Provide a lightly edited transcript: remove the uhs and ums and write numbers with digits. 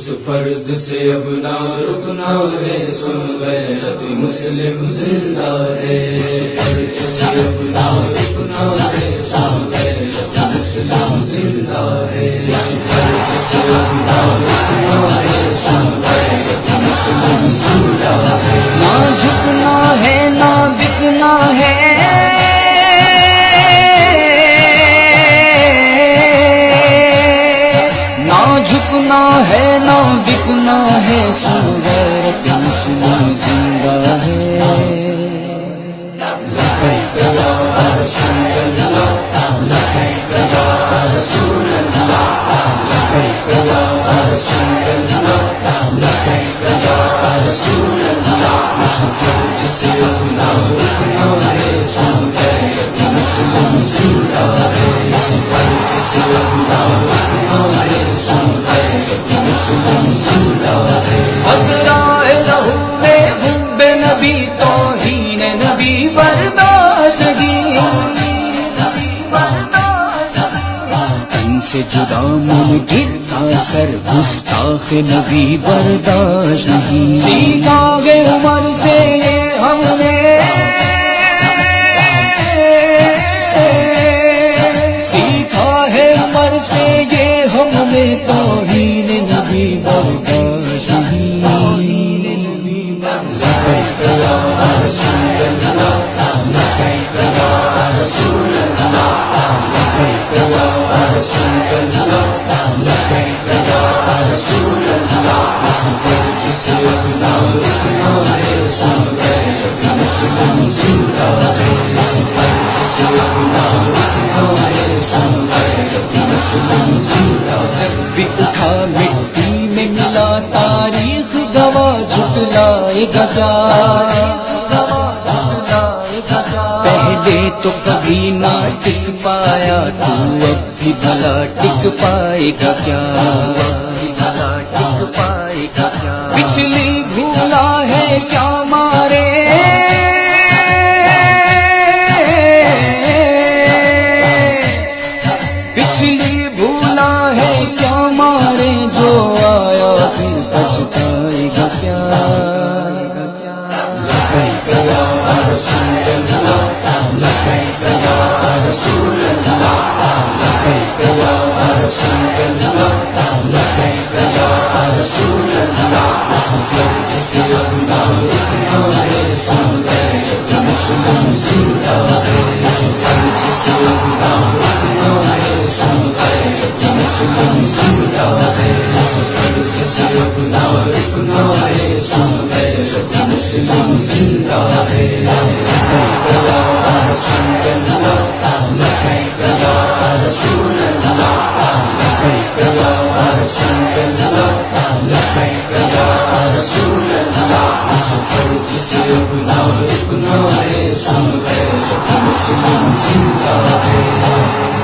اس فرض سے اب نہ رکنا ہے، سن غیرت مسلم زندہ ہے۔ اس فرض سے اب نہ رکنا ہے، سن غیرت مسلم زندہ ہے۔ اس فرض سے اب نہ رکنا ہے، سن غیرت مسلم زندہ ہے۔ نہ جھکنا ہے نہ بکنا ہے، نہ جھکنا ہے نہ بکنا ہے، سن غیرت مسلم زندہ ہے۔ لبیک یا رسول اللہ، لبیک یا رسول اللہ، لبیک یا رسول اللہ، لبیک یا رسول اللہ۔ اس فرض سے اب نہ رکنا ہے، سن غیرت مسلم زندہ ہے۔ اس فرض سے اب نہ رکنا ہے، سن غیرت مسلم زندہ ہے۔ خطرہ لہو میں حب نبی، توہین نبی برداشت نہیں، تن سے جدا منکر کا سر گستاخ نبی برداشت نہیں۔ سیکھا گے عمر سے یہ ہم نے، سیکھا ہے عمر سے یہ ہم نے، توہین نبی برداشت نہیں۔ لبیک یا رسول اللہ، لبیک یا رسول اللہ، لبیک یا رسول اللہ، لبیک یا رسول اللہ۔ اس فرض سے اب نہ رکنا ہے، سن غیرت مسلم زندہ ہے۔ اس فرض سے اب نہ رکنا ہے، سن غیرت مسلم زندہ ہے۔ جب بھی اٹھا مٹی میں ملا تاریخ گواہ جھٹلائے گا کیا؟ پہلے تو کبھی نہ ٹک پایا، تو اب بھی بھلا ٹک پائے گا کیا؟ پچھلی بھولا ہے کیا مارے، پچھلی بھولا ہے کیا مارے، جو آیا پھر پچھتائے گا کیا؟ لبیک یا رسول اللہ، لبیک یا رسول اللہ، لبیک یا رسول اللہ، لبیک یا رسول اللہ۔ اس فرض سے اب نہ رکنا ہے، سن غیرت مسلم زندہ ہے۔ اس فرض سے اب نہ رکنا ہے، سن غیرت مسلم زندہ ہے۔ اس فرض سے اب نہ رکنا ہے، سن غیرت مسلم زندہ ہے۔ لبیک یا رسول اللہ، لبیک یا رسول اللہ، لبیک یا رسول اللہ، لبیک یا رسول اللہ۔ اس فرض سے اب نہ رکنا ہے، سن غیرت مسلم زندہ ہے۔